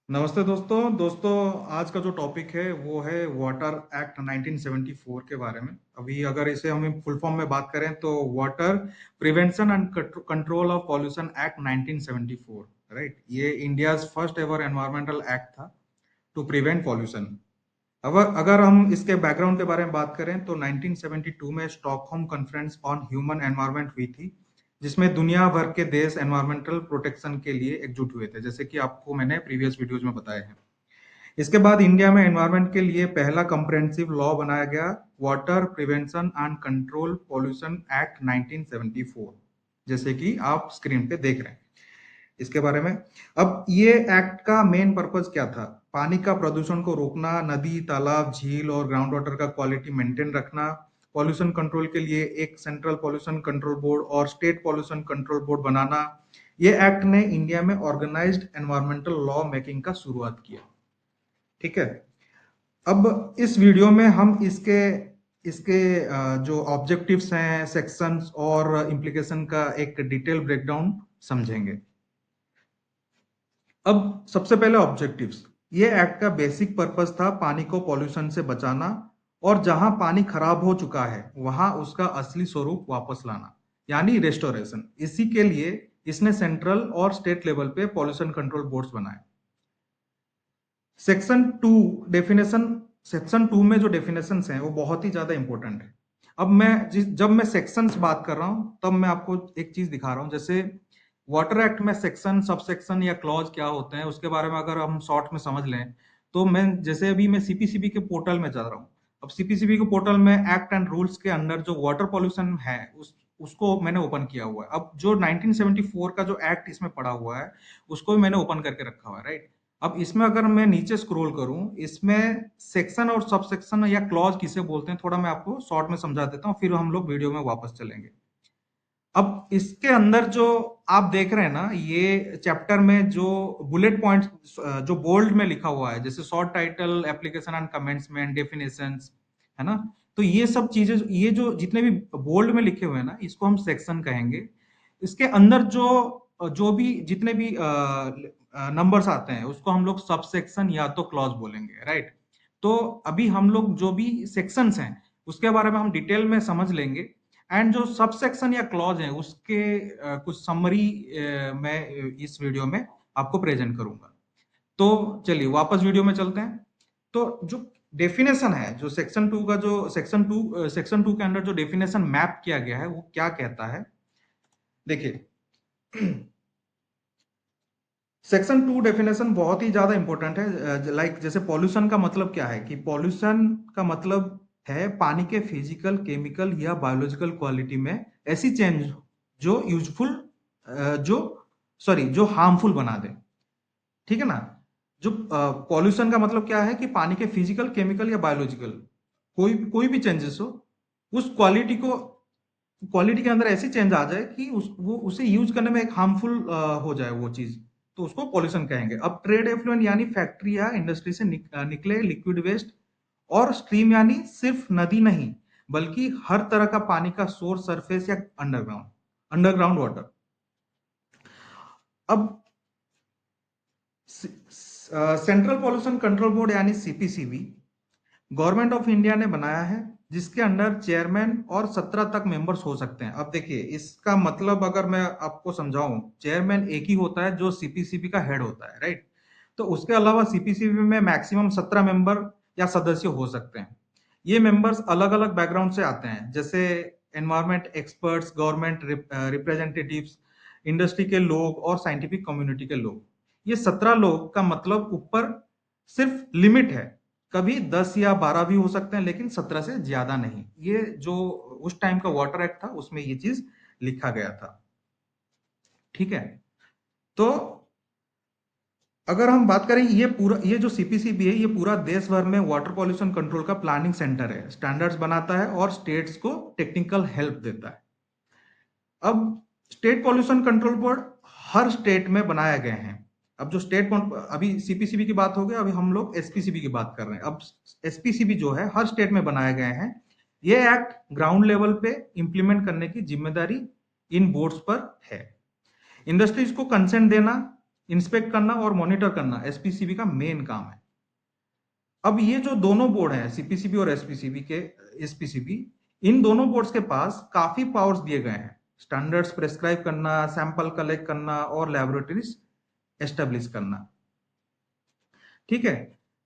नमस्ते दोस्तों दोस्तों आज का जो टॉपिक है वो है वाटर एक्ट 1974 के बारे में। अभी अगर इसे हम फुल फॉर्म में बात करें तो water prevention and control of pollution act 1974, right. ये India's first ever environmental act था टू प्रिवेंट पॉल्यूशन। अब अगर हम इसके बैकग्राउंड के बारे में बात करें तो 1972 में Stockholm conference on human environment हुई थी, जिसमें दुनिया भर के देश एनवायरमेंटल प्रोटेक्शन के लिए एकजुट हुए थे, जैसे कि आपको मैंने प्रीवियस वीडियोज में बताया है। इसके बाद इंडिया में एनवायरनमेंट के लिए पहला कंप्रिहेंसिव लॉ बनाया गया, water prevention and control pollution act 1974, जैसे कि आप स्क्रीन पे देख रहे हैं इसके बारे में। अब ये एक्ट का मेन पर्पस क्या था? पानी का प्रदूषण को रोकना, नदी, तालाब, झील और ग्राउंड वाटर का क्वालिटी मेंटेन रखना, पॉल्यूशन कंट्रोल के लिए एक सेंट्रल पॉल्यूशन कंट्रोल बोर्ड और स्टेट पॉल्यूशन कंट्रोल बोर्ड बनाना। ये एक्ट ने इंडिया में ऑर्गेनाइज्ड एनवायरमेंटल लॉ मेकिंग का शुरुआत किया। ठीक है। अब इस वीडियो में हम इसके इसके जो ऑब्जेक्टिव्स हैं, सेक्शंस और इम्प्लीकेशन का एक डिटेल ब्रेकडाउन समझेंगे। अब सबसे पहले ऑब्जेक्टिव्स। ये एक्ट का बेसिक पर्पस था पानी को पॉल्यूशन से बचाना और जहां पानी खराब हो चुका है वहां उसका असली स्वरूप वापस लाना, यानी रेस्टोरेशन। इसी के लिए इसने सेंट्रल और स्टेट लेवल पे पॉल्यूशन कंट्रोल बोर्ड्स बनाए। Section two definition. Section two में जो डेफिनेशन हैं वो बहुत ही ज्यादा इंपॉर्टेंट है। अब जब मैं सेक्शंस बात कर रहा हूं तब मैं आपको एक चीज दिखा रहा हूं। जैसे वाटर एक्ट में सेक्शन, सब सेक्शन या क्लॉज क्या होते हैं उसके बारे में अगर हम शॉर्ट में समझ लें तो मैं जैसे अभी मैं सीपीसीबी के पोर्टल में चल रहा हूँ। अब सीपीसीबी के पोर्टल में एक्ट एंड रूल्स के अंडर जो वाटर पॉल्यूशन है उसको मैंने ओपन किया हुआ है। अब जो 1974 का जो एक्ट इसमें पड़ा हुआ है उसको भी मैंने ओपन करके रखा हुआ है, राइट। अब इसमें अगर मैं नीचे स्क्रॉल करूं, इसमें सेक्शन और सब सेक्शन या क्लॉज किसे बोलते हैं थोड़ा मैं आपको शॉर्ट में समझा देता हूं, फिर हम लोग वीडियो में वापस चलेंगे। अब इसके अंदर जो आप देख रहे हैं ना, ये चैप्टर में जो बुलेट पॉइंट्स जो बोल्ड में लिखा हुआ है, जैसे short title, application and commencement, definitions, है ना। तो ये सब चीजें, ये जो जितने भी बोल्ड में लिखे हुए हैं ना, इसको हम सेक्शन कहेंगे। इसके अंदर जो जो भी जितने भी नंबर्स आते हैं उसको हम लोग सब सेक्शन या तो क्लॉज बोलेंगे, राइट। तो अभी हम लोग जो भी सेक्शंस हैं उसके बारे में हम डिटेल में समझ लेंगे, एंड जो सब सेक्शन या क्लॉज हैं उसके कुछ समरी मैं इस वीडियो में आपको प्रेजेंट करूंगा। तो चलिए वापस वीडियो में चलते हैं। तो जो डेफिनेशन है, जो सेक्शन टू का जो सेक्शन टू के अंदर जो डेफिनेशन मैप किया गया है वो क्या कहता है, देखिए। सेक्शन टू डेफिनेशन बहुत ही ज्यादा इंपॉर्टेंट है। लाइक जैसे पॉल्यूशन का मतलब क्या है, कि पॉल्यूशन का मतलब है पानी के फिजिकल, केमिकल या बायोलॉजिकल क्वालिटी में ऐसी चेंज जो यूजफुल जो सॉरी जो हार्मफुल बना दे। ठीक है ना। जो पॉल्यूशन का मतलब क्या है, कि पानी के फिजिकल, केमिकल या बायोलॉजिकल कोई कोई भी चेंजेस हो, उस क्वालिटी के अंदर ऐसी चेंज आ जाए कि वो उसे यूज करने में एक हार्मफुल हो जाए वो चीज, तो उसको पॉल्यूशन कहेंगे। अब ट्रेड एफ्लुएंट यानी फैक्ट्री या इंडस्ट्री से निकले लिक्विड वेस्ट, और स्ट्रीम यानी सिर्फ नदी नहीं बल्कि हर तरह का पानी का सोर्स, सरफेस या अंडरग्राउंड अंडरग्राउंड वाटर। अब सेंट्रल पॉल्यूशन कंट्रोल बोर्ड यानी सीपीसीबी गवर्नमेंट ऑफ इंडिया ने बनाया है, जिसके अंडर चेयरमैन और 17 तक मेंबर्स हो सकते हैं। अब देखिए इसका मतलब अगर मैं आपको समझाऊं, चेयरमैन एक ही होता है जो सीपीसीबी का हेड होता है, राइट। तो उसके अलावा सीपीसीबी में मैक्सिमम 17 मेंबर या सदस्य हो सकते हैं। ये मेंबर्स अलग अलग बैकग्राउंड से आते हैं, जैसे environment experts, government representatives, industry के लोग और साइंटिफिक कम्युनिटी के लोग। ये 17 लोग का मतलब ऊपर सिर्फ लिमिट है, कभी 10 या 12 भी हो सकते हैं लेकिन 17 से ज्यादा नहीं। ये जो उस टाइम का वाटर एक्ट था उसमें ये चीज लिखा गया था। ठीक है। तो अगर हम बात करें, ये जो सीपीसीबी है ये पूरा देश भर में वाटर पॉल्यूशन कंट्रोल का प्लानिंग सेंटर है, स्टैंडर्ड्स बनाता है और स्टेट्स को टेक्निकल हेल्प देता है। अब स्टेट पॉल्यूशन कंट्रोल बोर्ड हर स्टेट में बनाए गए हैं। अब जो अभी सीपीसीबी की बात हो गई, अभी हम लोग एसपीसीबी की बात कर रहे हैं। अब एसपीसीबी जो है हर स्टेट में बनाए गए हैं। ये एक्ट ग्राउंड लेवल पे इंप्लीमेंट करने की जिम्मेदारी इन बोर्ड्स पर है। इंडस्ट्रीज को कंसेंट देना, इंस्पेक्ट करना और मॉनिटर करना एसपीसीबी का मेन काम है। अब ये जो दोनों बोर्ड हैं, सीपीसीबी और एसपीसीबी, इन दोनों बोर्ड्स के पास काफी पावर्स दिए गए हैं। स्टैंडर्ड्स प्रेस्क्राइब करना, सैंपल कलेक्ट करना और लैबोरेटरीज एस्टेब्लिश करना। ठीक है,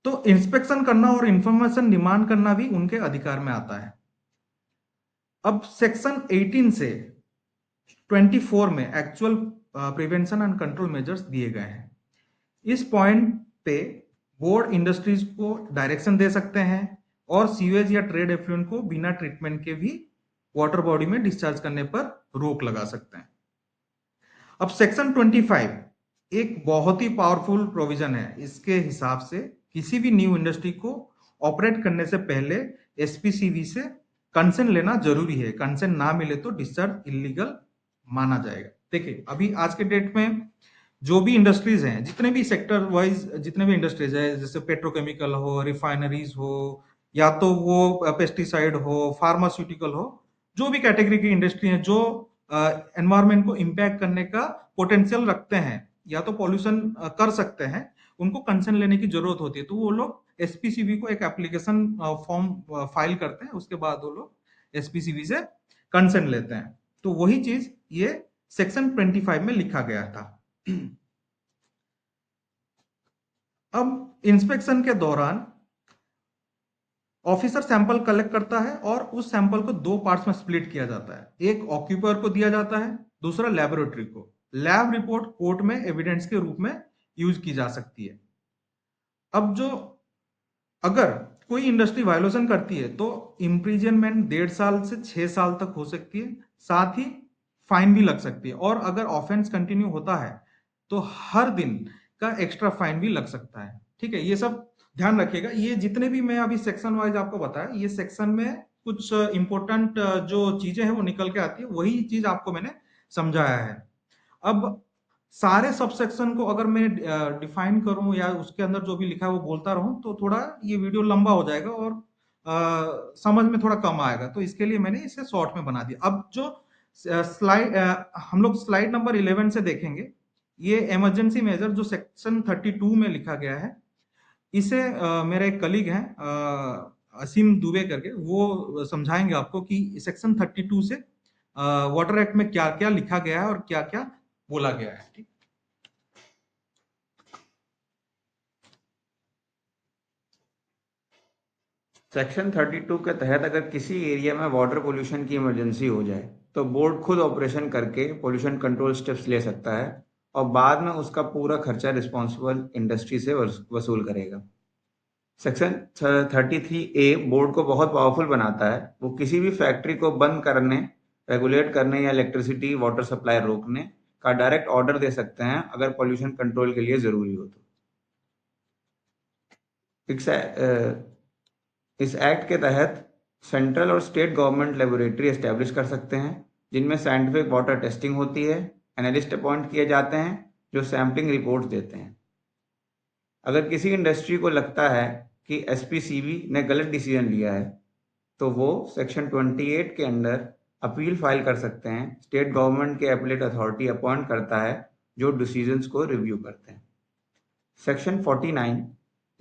तो इंस्पेक्शन करना और इंफॉर्मेशन डिमांड करना भी उनके अधिकार में आता है। अब सेक्शन 18 से 24 में actual prevention and control measures दिए गए हैं। इस पॉइंट पे बोर्ड इंडस्ट्रीज को डायरेक्शन दे सकते हैं और सीवेज या ट्रेड एफ्लुएंट को बिना ट्रीटमेंट के भी वाटर बॉडी में डिस्चार्ज करने पर रोक लगा सकते हैं। अब सेक्शन 25 एक बहुत ही पावरफुल प्रोविजन है। इसके हिसाब से किसी भी न्यू इंडस्ट्री को ऑपरेट करने से पहले एसपीसीबी से कंसेंट लेना जरूरी है। कंसेंट ना मिले तो डिस्चार्ज इलीगल माना जाएगा। देखिए, अभी आज के डेट में जो भी इंडस्ट्रीज हैं, जितने भी सेक्टर वाइज जितने भी इंडस्ट्रीज है, जैसे पेट्रोकेमिकल हो, रिफाइनरीज हो, या तो वो पेस्टिसाइड हो, फार्मास्यूटिकल हो, जो भी कैटेगरी की इंडस्ट्री है जो एनवायरमेंट को इम्पैक्ट करने का पोटेंशियल रखते हैं या तो पॉल्यूशन कर सकते हैं, उनको कंसर्न लेने की जरूरत होती है। तो वो लोग एसपीसीबी को एक एप्लीकेशन फॉर्म फाइल करते हैं, उसके बाद वो लोग एसपीसीबी से कंसर्न लेते हैं। तो वही चीज ये सेक्शन 25 में लिखा गया था। अब इंस्पेक्शन के दौरान ऑफिसर सैंपल कलेक्ट करता है और उस सैंपल को दो पार्ट्स में स्प्लिट किया जाता है। एक ऑक्यूपर को दिया जाता है, दूसरा लेबोरेटरी को। लैब रिपोर्ट कोर्ट में एविडेंस के रूप में यूज की जा सकती है। अब जो अगर कोई इंडस्ट्री वायोलेशन करती है तो इम्प्रिजनमेंट 1.5 साल से 6 साल तक हो सकती है, साथ ही फाइन भी लग सकती है। और अगर ऑफेंस कंटिन्यू होता है तो हर दिन का एक्स्ट्रा फाइन भी लग सकता है। ठीक है, ये सब ध्यान रखिएगा। ये जितने भी मैं अभी सेक्शन वाइज आपको बताया, ये सेक्शन में कुछ इंपॉर्टेंट जो चीजें हैं वो निकल के आती है, वही चीज आपको मैंने समझाया है। अब सारे सबसेक्शन को अगर मैं डिफाइन करूं या उसके अंदर जो भी लिखा है वो बोलता रहूं तो थोड़ा ये वीडियो लंबा हो जाएगा और समझ में थोड़ा कम आएगा। तो इसके लिए मैंने इसे शॉर्ट में बना दिया। अब जो स्लाइड हम लोग स्लाइड नंबर 11 से देखेंगे, ये इमरजेंसी मेजर जो सेक्शन 32 में लिखा गया है, इसे मेरे एक कलीग हैं असीम दुबे करके, वो समझाएंगे आपको कि सेक्शन 32 से वाटर एक्ट में क्या क्या लिखा गया है और क्या क्या बोला गया है। ठीक, सेक्शन 32 के तहत अगर किसी एरिया में वाटर पोल्यूशन की इमरजेंसी हो जाए तो बोर्ड खुद ऑपरेशन करके पोल्यूशन कंट्रोल स्टेप्स ले सकता है और बाद में उसका पूरा खर्चा रिस्पॉन्सिबल इंडस्ट्री से वसूल करेगा। सेक्शन 33A बोर्ड को बहुत पावरफुल बनाता है। वो किसी भी फैक्ट्री को बंद करने, रेगुलेट करने या इलेक्ट्रिसिटी वाटर सप्लाई रोकने का डायरेक्ट ऑर्डर दे सकते हैं अगर पोल्यूशन कंट्रोल के लिए ज़रूरी हो तो। इस एक्ट के तहत सेंट्रल और स्टेट गवर्नमेंट लेबोरेटरी एस्टेब्लिश कर सकते हैं जिनमें साइंटिफिक वाटर टेस्टिंग होती है। एनालिस्ट अपॉइंट किए जाते हैं जो सैम्पलिंग रिपोर्ट्स देते हैं। अगर किसी इंडस्ट्री को लगता है कि एसपीसीबी ने गलत डिसीजन लिया है तो वो सेक्शन 28 के अंडर अपील फाइल कर सकते हैं। स्टेट गवर्नमेंट के एपीलेट अथॉरिटी अपॉइंट करता है जो डिसीजंस को रिव्यू करते हैं। सेक्शन 49,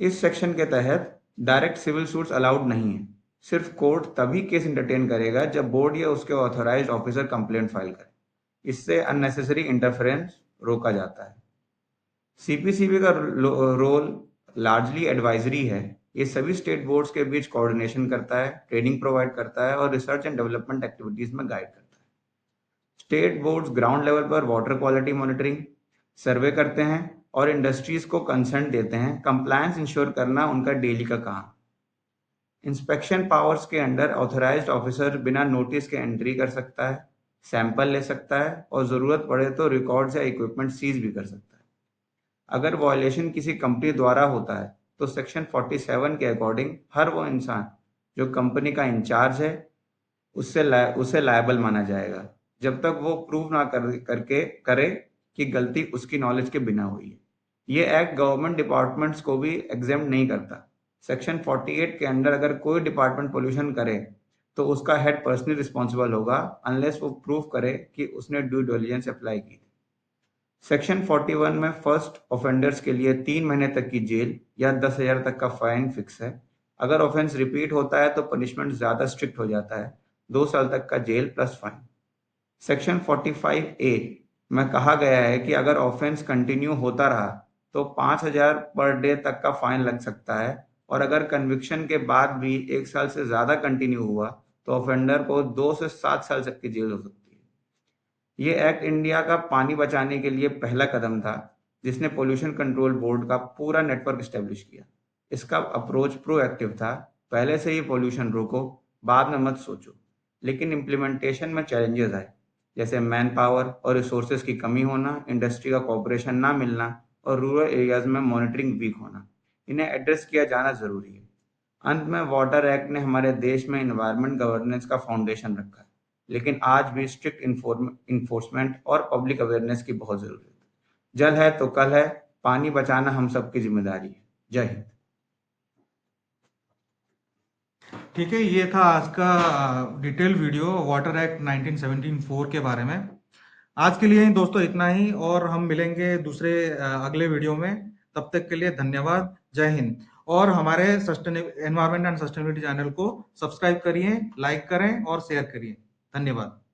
इस सेक्शन के तहत डायरेक्ट सिविल सूट्स अलाउड नहीं है। सिर्फ कोर्ट तभी केस इंटरटेन करेगा जब बोर्ड या उसके ऑथराइज्ड ऑफिसर कंप्लेंट फाइल करे। इससे अननेसेसरी इंटरफेरेंस रोका जाता है। सीपीसीबी का रोल लार्जली एडवाइजरी है। ये सभी स्टेट बोर्ड्स के बीच कोऑर्डिनेशन करता है, ट्रेनिंग प्रोवाइड करता है और रिसर्च एंड डेवलपमेंट एक्टिविटीज में गाइड करता है। स्टेट बोर्ड्स ग्राउंड लेवल पर वाटर क्वालिटी मॉनिटरिंग, सर्वे करते हैं और इंडस्ट्रीज को कंसर्न देते हैं। कंप्लायंस इंश्योर करना उनका डेली का काम। इंस्पेक्शन पावर्स के अंडर ऑथराइज्ड ऑफिसर बिना नोटिस के एंट्री कर सकता है, सैंपल ले सकता है और ज़रूरत पड़े तो रिकॉर्ड्स या इक्विपमेंट सीज भी कर सकता है। अगर वायलेशन किसी कंपनी द्वारा होता है तो सेक्शन 47 के अकॉर्डिंग हर वो इंसान जो कंपनी का इंचार्ज है उसे लायबल माना जाएगा जब तक वो प्रूव ना करे कि गलती उसकी नॉलेज के बिना हुई है। ये एक्ट गवर्नमेंट डिपार्टमेंट्स को भी एग्जेम्प्ट नहीं करता। सेक्शन 48 के अंडर अगर कोई डिपार्टमेंट पोल्यूशन करे तो उसका हेड पर्सनली रिस्पॉन्सिबल होगा अनलेस वो प्रूव करे कि उसने ड्यू डिलिजेंस अप्लाई की। सेक्शन 41 में फर्स्ट ऑफेंडर्स के लिए 3 महीने तक की जेल या 10,000 तक का फाइन फिक्स है। अगर ऑफेंस रिपीट होता है तो पनिशमेंट ज़्यादा स्ट्रिक्ट हो जाता है, 2 साल तक का jail plus fine. Section 45A में कहा गया है कि अगर ऑफेंस कंटिन्यू होता रहा तो 5,000 पर डे तक का फाइन लग सकता है, और अगर कन्विक्शन के बाद भी 1 साल से ज़्यादा कंटिन्यू हुआ तो ऑफेंडर को 2 से 7 साल तक की जेल हो सकती है। ये एक्ट इंडिया का पानी बचाने के लिए पहला कदम था, जिसने पोल्यूशन कंट्रोल बोर्ड का पूरा नेटवर्क स्टैब्लिश किया। इसका अप्रोच प्रोएक्टिव था, पहले से ही पोल्यूशन रोको, बाद में मत सोचो। लेकिन इम्प्लीमेंटेशन में चैलेंजेस आए, जैसे मैन पावर और रिसोर्सेज की कमी होना, इंडस्ट्री का कॉपरेशन ना मिलना और रूरल एरियाज में मॉनिटरिंग वीक होना। इन्हें एड्रेस किया जाना जरूरी है। अंत में वाटर एक्ट ने हमारे देश में इन्वायरमेंट गवर्नेंस का फाउंडेशन रखा है, लेकिन आज भी स्ट्रिक्ट इन्फोर्समेंट और पब्लिक अवेयरनेस की बहुत जरूरत है। जल है तो कल है, पानी बचाना हम सबकी जिम्मेदारी है। जय हिंद। ठीक है, ये था आज का डिटेल वीडियो वाटर एक्ट 1974 के बारे में। आज के लिए दोस्तों इतना ही, और हम मिलेंगे दूसरे अगले वीडियो में। तब तक के लिए धन्यवाद। जय हिंद। और हमारे एनवायरमेंट एंड सस्टेनेबिलिटी चैनल को सब्सक्राइब करिए, लाइक करें और शेयर करिए। धन्यवाद।